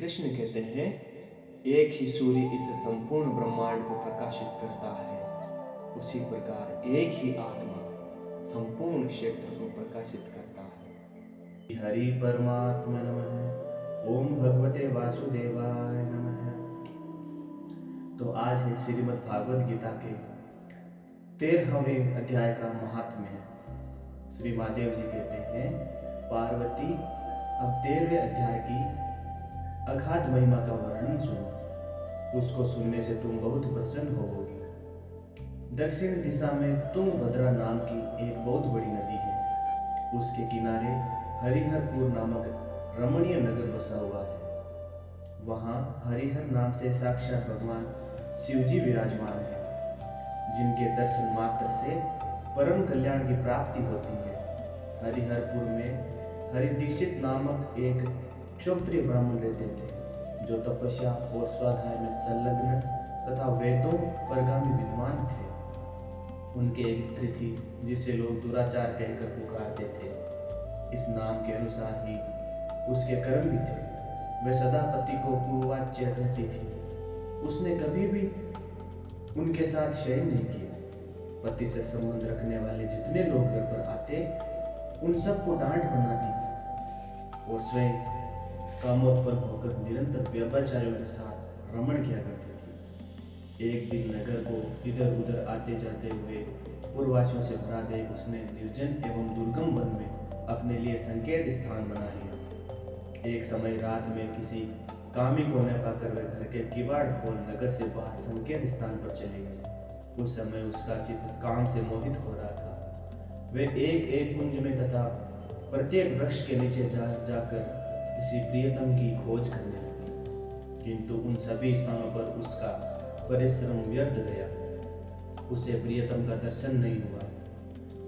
कृष्ण कहते हैं, एक ही सूर्य इस संपूर्ण ब्रह्मांड को प्रकाशित करता है, उसी प्रकार एक ही आत्मा संपूर्ण क्षेत्र को प्रकाशित करता है। हरि परमात्मा नमः। ओम भगवते वासुदेवाय नमः। तो आज है श्रीमद् भागवत गीता के 13वें अध्याय का महात्म्य है। श्री महादेव जी कहते हैं, पार्वती अब 13वें अध्याय की अगाध महिमा का वर्णन सुनो। उसको सुनने से तुम बहुत प्रसन्न होवोगी। दक्षिण दिशा में तुंगभद्रा नाम की एक बहुत बड़ी नदी है। उसके किनारे हरिहरपुर नामक रमणीय नगर बसा हुआ है। वहाँ हरिहर नाम से साक्षात भगवान शिवजी विराजमान है, जिनके दर्शन मात्र से परम कल्याण की प्राप्ति होती है। हरिहरपुर में हरिदीक्षित नामक एक क्षत्रिय ब्राह्मण रहते थे, जो तपस्या और स्वाध्याय में संलग्न तथा वेदों परगामी विद्वान थे। उनके एक स्त्री थी, जिसे लोग दुराचार कहकर पुकारते थे। इस नाम के अनुसार ही उसके कर्म भी थे। वह सदा पति को पूर्वाच्य रहती थी। उसने कभी भी उनके साथ शयन नहीं किया। पति से संबंध रखने वाले जितने लोग घर पर आते, उन सबको डांट बनाती और स्वयं कामोत्पन्न होकर निरंतर व्यभिचारियों के साथ रमण किया करती थी। एक दिन नगर को इधर उधर आते जाते हुए पूर्ववासियों से भरा देख उसने निर्जन एवं दुर्गम वन में अपने लिए संकेत स्थान बना लिया। एक समय रात में किसी कामी को न पाकर वह घर के किवाड़ खोल नगर से बाहर संकेत स्थान पर चले गए। उस समय उसका चित्त काम से मोहित हो रहा था। वह एक एक कुंज में तथा प्रत्येक वृक्ष के नीचे जाकर किसी प्रियतम की खोज करने लगी, किंतु उन सभी स्थानों पर उसका परिश्रम व्यर्थ गया। उसे प्रियतम का दर्शन नहीं हुआ।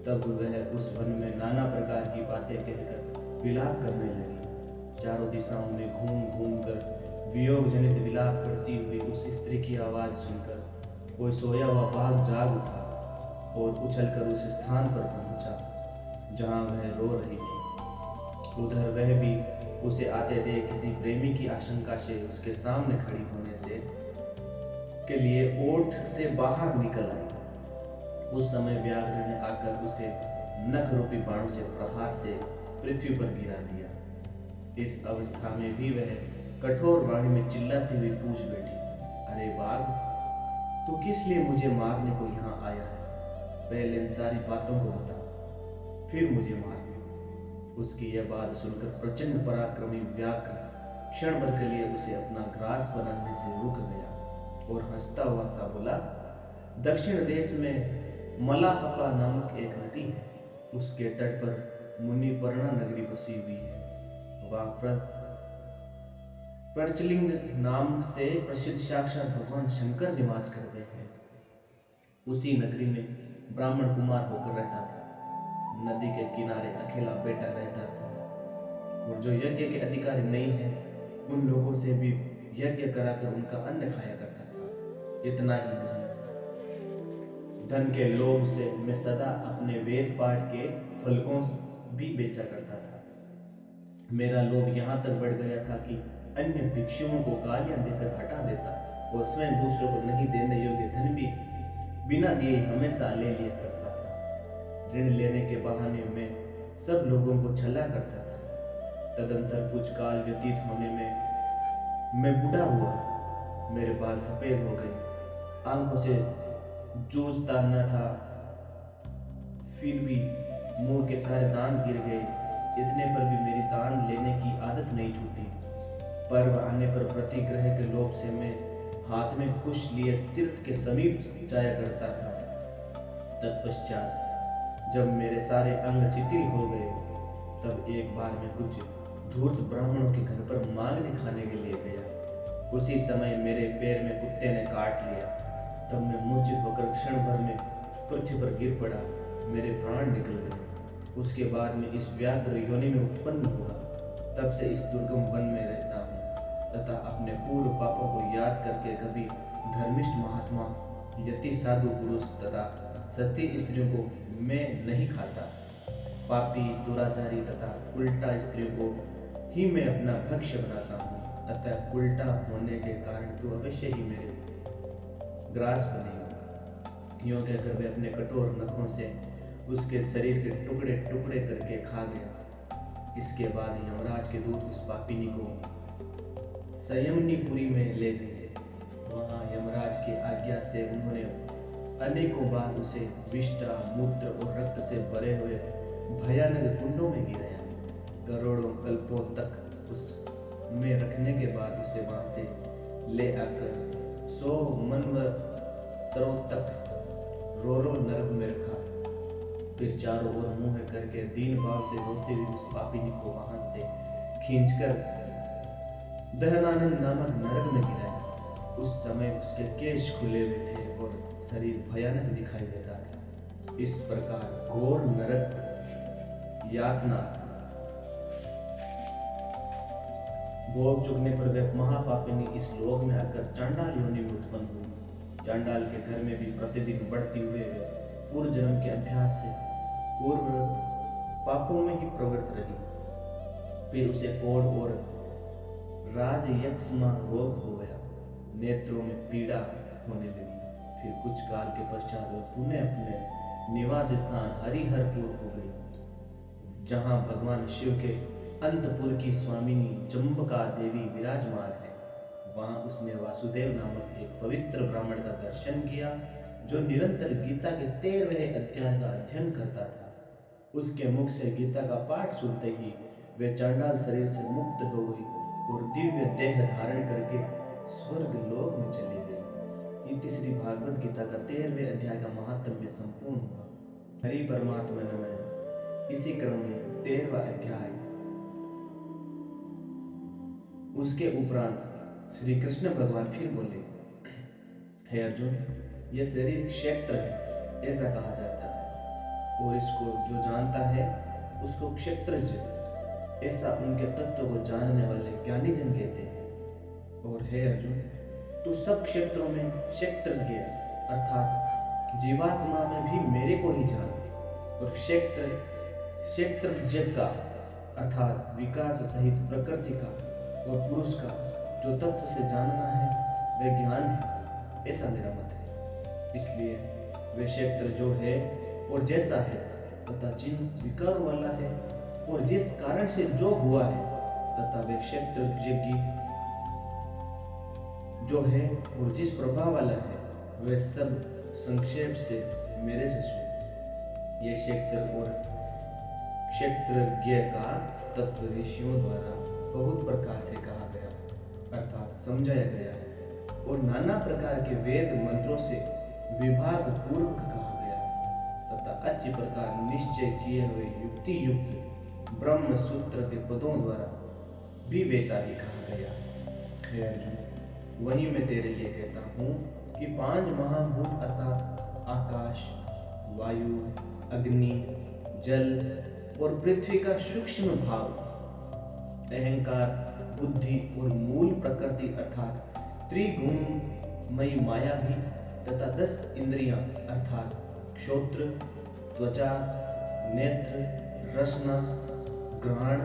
तब वह उस वन में नाना प्रकार की बातें कहकर विलाप करने लगी। चारों दिशाओं में घूम घूम कर वियोग जनित विलाप करती हुई उस स्त्री की आवाज सुनकर कोई सोया हुआ बाघ जाग उठा और उछलकर उस स्थान पर पहुंचा जहां वह रो रही थी। उधर वह भी उसे आते देख किसी प्रेमी की आशंका से उसके सामने खड़ी होने से के लिए ओठ से बाहर निकल आई। उस समय व्याघ्र ने आकर उसे नख रूपी बाणों से प्रहार से पृथ्वी पर गिरा दिया। इस अवस्था में भी वह कठोर वाणी में चिल्लाती हुई पूछ बैठी, अरे बाघ, तू किस लिए मुझे मारने को यहाँ आया है? पहले इन सारी बातों को बता, फिर मुझे मार। उसकी यह बात सुनकर प्रचंड पराक्रमी व्याघ्र क्षण भर के लिए उसे अपना ग्रास बनाने से रुक गया और हंसता हुआ सा बोला, दक्षिण देश में मलाहपा नामक एक नदी है। उसके तट पर मुनिपर्णा नगरी बसी हुई है। वहां प्रचलिंग नाम से प्रसिद्ध साक्षात भगवान शंकर निवास करते हैं। उसी नगरी में ब्राह्मण कुमार होकर रहता था। नदी के किनारे अकेला बेटा रहता था और जो यज्ञ के अधिकारी नहीं है, उन लोगों से भी यज्ञ कराकर उनका अन्न खाया करता था। इतना ही नहीं, धन के लोभ से मैं सदा अपने वेद पाठ के फलकों भी बेचा करता था। मेरा लोभ यहाँ तक बढ़ गया था कि अन्य भिक्षुओं को गालियां देकर हटा देता और स्वयं दूसरों को नहीं देने योग्य धन भी बिना दिए हमेशा ले लिया करता था। ऋण लेने के बहाने में सब लोगों को छला करता था। तदंतर कुछ काल व्यतीत होने में मैं बूढ़ा हुआ। मेरे बाल सफेद हो गए, आंखों से जूझता न था, फिर भी मुंह के सारे दांत गिर गए। इतने पर भी मेरी दान लेने की आदत नहीं छूटी। पर्व आने पर प्रतिग्रह के लोभ से मैं हाथ में कुश लिए तीर्थ के समीप जाया करता था। तत्पश्चात जब मेरे सारे अंग शिथिल हो गए, तब एक बार मैं कुछ धूर्त ब्राह्मणों के घर पर मांगने खाने के लिए गया। उसी समय मेरे पैर में कुत्ते ने काट लिया। तब मैं मूर्छित होकर क्षण भर में पृथ्वी पर गिर पड़ा। मेरे प्राण निकल गए। उसके बाद मैं इस व्याघ्र योनि में उत्पन्न हुआ। तब से इस दुर्गम वन में रहता हूँ तथा अपने पूर्व पापों को याद करके कभी धर्मिष्ठ महात्मा, यति साधु पुरुष तथा सती स्त्रियों को मैं नहीं खाता। पापी, दुराचारी तथा उल्टा स्त्रियों को ही मैं अपना भक्ष्य बनाता हूँ। अतः उल्टा होने के कारण तू अवश्य ही मेरे ग्रास बनेगा। यूं कहकर वे अपने कठोर नखों से उसके शरीर के टुकड़े टुकड़े करके खा गया। इसके बाद यमराज के दूत उस पापिनी को संयमनीपुरी में ले गए। वहां यमराज की आज्ञा से उन्होंने अनेकों बार उसे विष्टा, मूत्र और रक्त से भरे हुए भयानक कुंडों में गिराया। करोड़ों कल्पों तक उसमें रखने के बाद उसे वहां से ले आकर 100 मनवंतरों तक रो नरक में रखा। फिर चारों ओर मुंह करके दीन भाव से रोते हुए उस पापिनी को वहां से खींचकर दहनानंद नामक नरक में गिराया। उस समय उसके केश खुले हुए थे और शरीर भयानक दिखाई देता था। इस प्रकार घोर नरक यातना भोग चुकने पर वे महापापिनी इस लोक में आकर चांडाल योनि में उत्पन्न हुई। चांडाल के घर में भी प्रतिदिन बढ़ती हुए वे पूर्व जन्म के अभ्यास से पूर्ववत पापों में ही प्रवृत्त रही। फिर उसे कोढ़ और राजयक्ष्मा रोग हो गया। नेत्रों में पीड़ा होने लगी। फिर कुछ काल के पश्चात वह पुनः अपने निवास स्थान हरिहरपुर हो गई, जहां भगवान शिव के अंतपुर की स्वामिनी जम्बका देवी विराजमान है। वहां उसने वासुदेव नामक एक पवित्र ब्राह्मण का दर्शन किया, जो निरंतर गीता के 13वें अध्याय का अध्ययन करता था। उसके मुख से गीता का पाठ सुनते ही वे चांडाल शरीर से मुक्त हो गई और दिव्य देह धारण करके स्वर्ग लोक में चली गई। ये तीसरी भागवत गीता का 13वें अध्याय का महात्म्य संपूर्ण हुआ। हरि परमात्मा नमः। इसी क्रम में 13वां अध्याय। उसके उपरांत श्री कृष्ण भगवान फिर बोले, हे अर्जुन, यह शरीर क्षेत्र है ऐसा कहा जाता है, और इसको जो जानता है उसको क्षेत्रज ऐसा उनके तत्व को जानने वाले ज्ञानी जन कहते हैं। और हे अर्जुन, तू सब क्षेत्रों में क्षेत्रज्ञ अर्थात जीवात्मा में भी मेरे को ही जान, और क्षेत्रज्ञ का अर्थात विकास सहित प्रकृति का और पुरुष का जो तत्व से जानना है वह ज्ञान है, ऐसा मेरा मत है। इसलिए वे क्षेत्र जो है और जैसा है तथा जिन विकार वाला है और जिस कारण से जो हुआ है तथा वे क्षेत्र जो है और जिस प्रभाव वाला है वह सब संक्षेप से मेरे से सुन। यह क्षेत्र और क्षेत्रज्ञ का तत्व ऋषियों द्वारा बहुत प्रकार से कहा गया अर्थात समझाया गया है, और नाना प्रकार के वेद मंत्रों से विभाग पूर्वक कहा गया तथा अच्छी प्रकार निश्चय किए हुए युक्ति युक्त ब्रह्म सूत्र के पदों द्वारा भी वैसा ही कहा गया। हे अर्जुन, वही मैं तेरे लिए कहता हूँ कि 5 महाभूत अर्थात आकाश, वायु, अग्नि, जल और पृथ्वी का सूक्ष्म भाव, अहंकार, बुद्धि और मूल प्रकृति अर्थात त्रिगुणमयी माया भी तथा 10 इंद्रियां अर्थात श्रोत्र, त्वचा, नेत्र, रसना, घ्राण,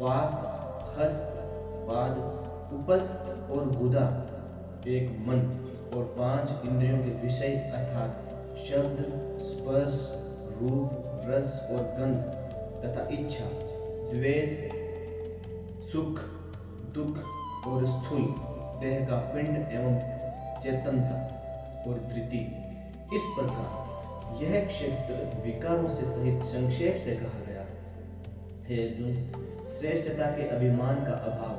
वाक, हस्त, पाद, उपस्थ और गुदा, एक मन और 5 इंद्रियों के विषय अर्थात शब्द, स्पर्श, रूप, रस और गंध तथा इच्छा, द्वेष, सुख, दुख और स्थूल देह का पिंड एवं चेतनता और धृति। इस प्रकार यह क्षेत्र विकारों से सहित संक्षेप से कहा गया। हे अर्जुन, श्रेष्ठता के अभिमान का अभाव,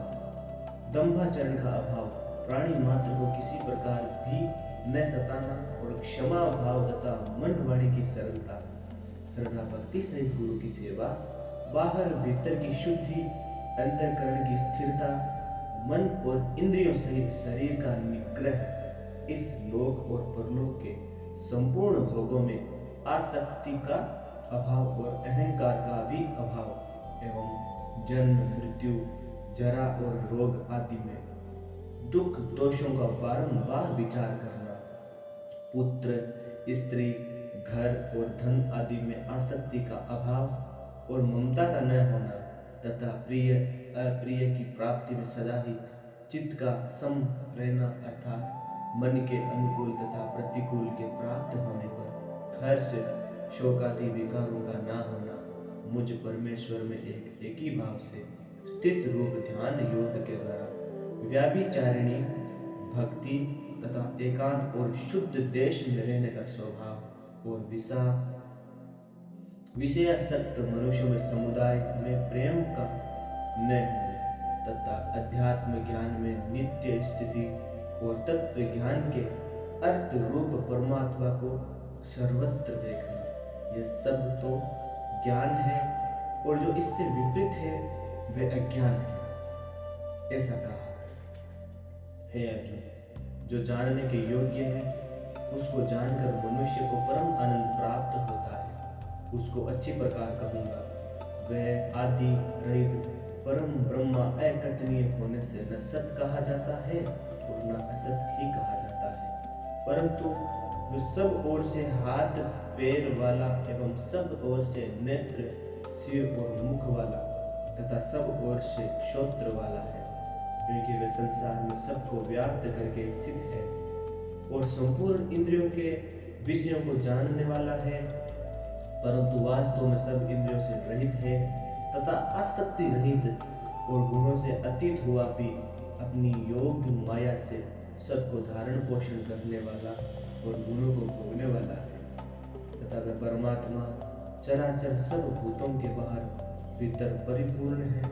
दंभाचरण का अभाव, प्राणी मात्र को किसी प्रकार भी न सताना और क्षमा भाव तथा मन वाणी की सरलता, श्रद्धा भक्ति सहित गुरु की सेवा, बाहर भीतर की शुद्धि, अंतःकरण की स्थिरता, मन और इंद्रियों सहित शरीर का निग्रह, इस लोक और परलोक के संपूर्ण भोगों में आसक्ति का अभाव और अहंकार का भी अभाव एवं जन्म, मृत्यु, जरा और रोग आदि में दुख दोषों का बारंबार विचार करना, पुत्र, स्त्री, घर और धन आदि में आसक्ति का अभाव और ममता का न होना तथा प्रिय अप्रिय की प्राप्ति में सदा ही चित्त का सम रहना अर्थात मन के अनुकूल तथा प्रतिकूल के प्राप्त होने पर हर्ष शोकादि विकारों का ना होना, मुझ परमेश्वर में एक ही भाव से स्थित रूप ध्यान योग के द्वारा व्याभिचारिणी भक्ति तथा एकांत और शुद्ध देश में रहने का स्वभाव और विषयासक्त मनुष्यों में समुदाय में प्रेम का न होने तथा अध्यात्म ज्ञान में नित्य स्थिति और तत्व ज्ञान के अर्थ रूप परमात्मा को सर्वत्र देखना, यह सब तो ज्ञान है और जो इससे विपरीत है वे अज्ञान है। ऐसा कहा है अर्जुन, जो जानने के योग्य है उसको जानकर मनुष्य को परम आनंद प्राप्त होता है। उसको अच्छी प्रकार कहूंगा, वह आदि रहित परम ब्रह्मा अकथनीय होने से न सत कहा जाता है और न असत ही कहा जाता है, परंतु वह सब ओर से हाथ पैर वाला एवं सब ओर से नेत्र सिर और मुख वाला तथा सब ओर से श्रोत्र वाला है, क्योंकि वह संसार में सबको व्याप्त करके स्थित है और संपूर्ण इंद्रियों के विषयों को जानने वाला है, परंतु वास्तव में सब इंद्रियों से रहित है तथा आसक्ति रहित और गुणों से अतीत हुआ भी अपनी योग माया से सबको धारण पोषण करने वाला और गुणों को भोगने वाला है तथा वह परमात्मा चराचर सब भूतों के बाहर भीतर परिपूर्ण है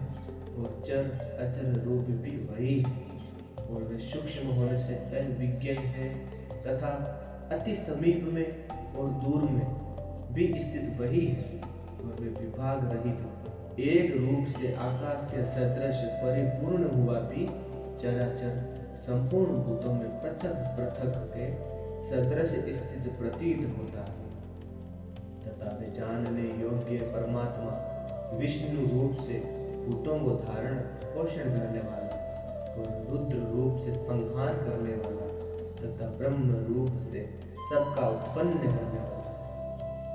और चर अचर रूप भी वही है और वह सूक्ष्म होने से अविज्ञ है तथा अति समीप में और दूर में भी स्थित वही है और वे विभाग रहित एक रूप से आकाश के सदृश परिपूर्ण हुआ भी चराचर संपूर्ण भूतों में पृथक पृथक के सदृश स्थित प्रतीत होता है तथा वे जानने योग्य परमात्मा विष्णु रूप से भूतों को धारण पोषण करने वाला और रुद्र रूप से संहार करने वाला तथा ब्रह्म रूप से सबका उत्पन्न करने वाला,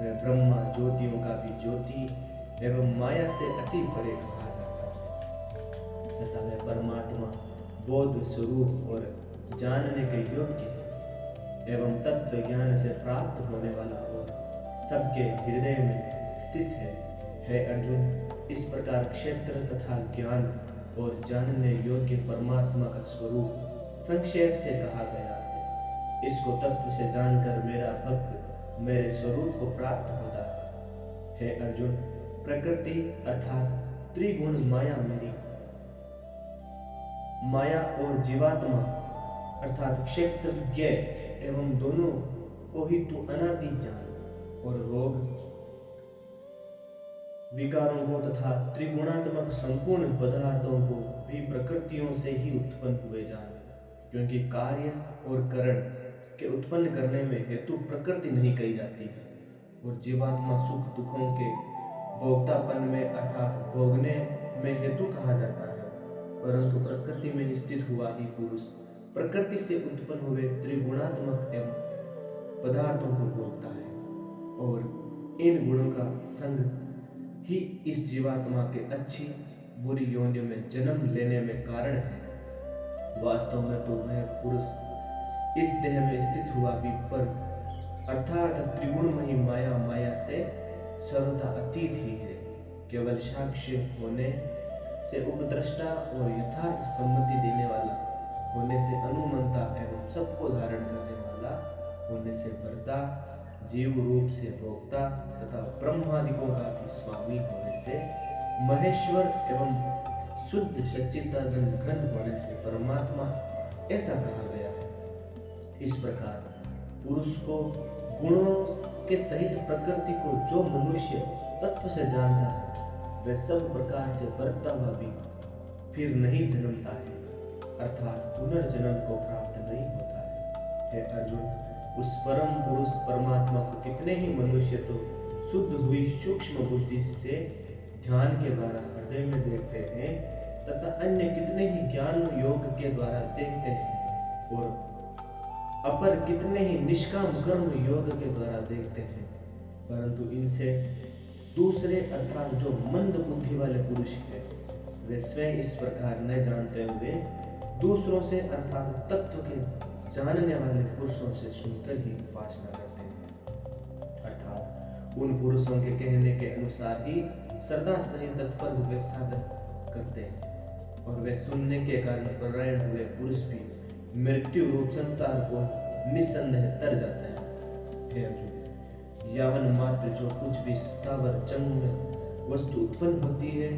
वह ब्रह्मा ज्योतियों का भी ज्योति एवं माया से अति परे कहा जाता है तथा वह परमात्मा बोध स्वरूप और जानने के योग्य है एवं तत्व ज्ञान से प्राप्त होने वाला और सबके हृदय में स्थित है अर्जुन, इस प्रकार क्षेत्र तथा ज्ञान और जानने योग्य परमात्मा का स्वरूप संक्षेप से कहा गया है। इसको तत्व से जानकर मेरा भक्त मेरे स्वरूप को प्राप्त होता है अर्जुन, प्रकृति अर्थात त्रिगुण माया मेरी माया और जीवात्मा अर्थात क्षेत्रज्ञ एवं दोनों को ही तू अनादि जान और रोग विकारों को तथा त्रिगुणात्मक संपूर्ण पदार्थों को भी प्रकृतियों से ही उत्पन्न हुए जान, क्योंकि कार्य और करण के उत्पन्न करने में हेतु प्रकृति नहीं कही जाती है और जीवात्मा सुख दुखों के भोक्तापन में अर्थात भोगने में हेतु कहा जाता है, परंतु प्रकृति में स्थित हुआ ही पुरुष प्रकृति से उत्पन्न हुए त्रिगुणात्मक एवं पदार्थों को भोगता है और इन गुणों का संग ही इस जीवात्मा के अच्छी बुरी योनियों में जन्म लेने में कारण है। वास्तव में तो वह पुरुष इस देह में स्थित हुआ भी पर अर्थात त्रिगुणमयी माया से सर्वथा अतीत ही है, केवल साक्ष्य होने से उपद्रष्टा और यथार्थ सम्मति देने वाला होने से अनुमंता एवं सबको धारण करने वाला होने से भरता जीव रूप से भोक्ता तथा ब्रह्मादिकों का भी स्वामी होने से महेश्वर एवं शुद्ध सच्चिदानंद घन होने से परमात्मा ऐसा कहा गया है। इस प्रकार पुरुष को गुणों के सहित प्रकृति को जो मनुष्य तत्व से जानता है वह सब प्रकार से बरतता हुआ भी फिर नहीं जन्मता है अर्थात पुनर्जन्म को प्राप्त नहीं होता है अर्जुन, उस परम पुरुष परमात्मा को कितने ही मनुष्य तो शुद्ध हुई सूक्ष्म बुद्धि से ध्यान के द्वारा हृदय में देखते हैं तथा अन्य कितने ही ज्ञान योग के द्वारा देखते हैं और अपर कितने ही निष्काम कर्म योग के द्वारा देखते हैं, परंतु इनसे दूसरे अर्थात जो मंद बुद्धि वाले पुरुष है वे स्वयं इस प्रकार न जानते हुए दूसरों से अर्थात तत्व के जानने वाले पुरुषों से सुनकर ही उपासना करते हैं। अर्थात उन पुरुषों के कहने के अनुसार ही श्रद्धा सहित तत्पर हुए साधन करते हैं, और वे सुनने के कारण परायण हुए पुरुष भी मृत्यु रूप संसार को निस्संदेह तर जाते हैं। हे अर्जुन, यावन मात्र जो कुछ भी स्थावर जंग वस्तु उत्पन्न होती है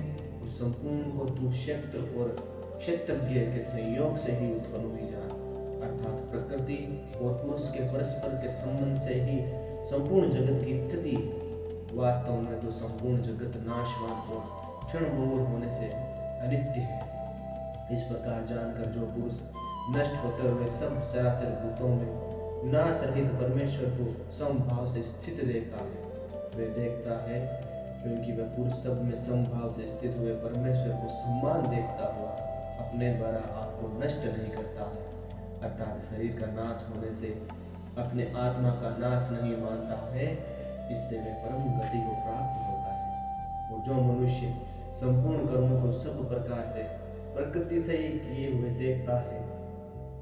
उस संपूर्ण को तू क्षेत्र और क्षेत्रज्ञ के संयोग से ही उत्पन्न हुई जान। अर्थात प्रकृति और पुरुष के परस्पर के संबंध से ही संपूर्ण जगत की स्थिति। वास्तव में तो संपूर्ण जगत नाशवान और क्षणभंगुर होने से अनित्य है। इस प्रकार जानकर जो पुरुष नष्ट होते हुए सब चराचर भूतों में नाश रहित परमेश्वर को समभाव से स्थित देखता है, वे देखता है क्योंकि वह पुरुष सब में समभाव से स्थित हुए परमेश्वर को सम्मान देखता हुआ अपने द्वारा आपको नष्ट नहीं करता है। अर्थात शरीर का नाश होने से अपने आत्मा का नाश नहीं मानता है, इससे वे परम गति को प्राप्त होता है। और जो मनुष्य संपूर्ण कर्मों को सब प्रकार से प्रकृति से ही किए हुए देखता है,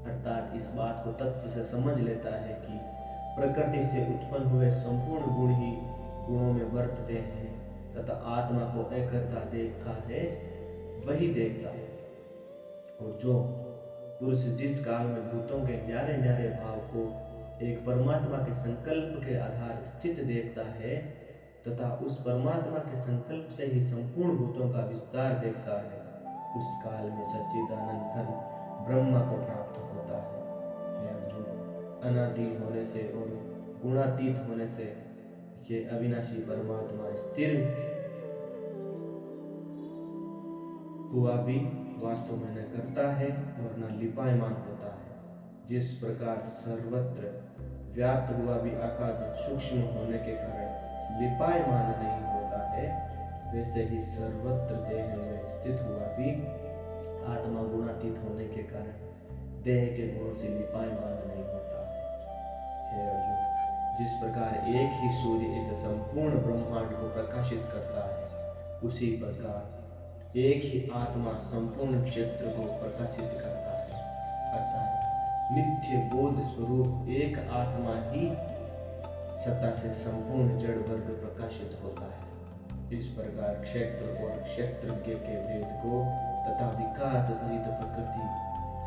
अर्थात इस बात को तत्व से समझ लेता है कि प्रकृति से उत्पन्न हुए संपूर्ण गुण ही गुणों में वर्तते हैं तथा आत्मा को अकर्ता देखता है, वही देखता है। और जो पुरुष जिस काल में भूतों के न्यारे न्यारे भाव को एक परमात्मा के संकल्प के आधार स्थित देखता है तथा उस परमात्मा के संकल्प से ही संपूर्ण भूतों का विस्तार देखता है, उस काल में सच्चिदानंद घन ब्रह्मा को प्राप्त होता है। हे अर्जुन, अनादि होने से और गुणातीत होने से ये अविनाशी परमात्मा स्थिर हुआ भी वास्तव में न करता है और न लिपायमान होता है। जिस प्रकार सर्वत्र व्याप्त हुआ भी आकाश सूक्ष्म होने के कारण लिपायमान नहीं होता है, वैसे ही सर्वत्र देह में स्थित हुआ भी आत्मा गुणातीत होने के कारण देह के गुणों से लिपायमान नहीं होता। हे अर्जुन, जिस प्रकार एक ही सूर्य इस संपूर्ण ब्रह्मांड को प्रकाशित करता है, उसी प्रकार एक ही आत्मा संपूर्ण क्षेत्र को प्रकाशित करता है। अर्थात नित्य बोध स्वरूप एक आत्मा ही सत्ता से संपूर्ण जड़ वर्ग प्रकाशित होता है। इस प्रकार क्षेत्र और क्षेत्रज्ञ के भेद को तथा विकास सहित प्रकृति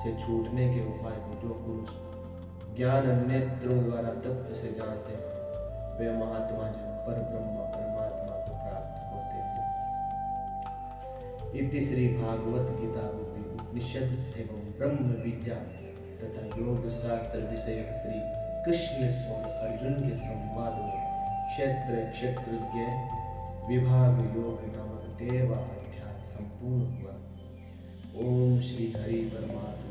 से छूटने के उपाय को जो पुरुष ज्ञान नेत्रों द्वारा तत्व से जानते हैं, वे महात्मा जन पर ब्रह्म परमात्मा को प्राप्त होते हैं। इति श्री भागवत गीता रूपी उपनिषद एवं ब्रह्म विद्या तथा योग शास्त्र विषय श्री कृष्ण और अर्जुन के संवाद में क्षेत्र क्षेत्रज्ञ विभाग योग नामक 13वां अध्याय संपूर्ण हुआ। ओम श्री हरि परमात्मा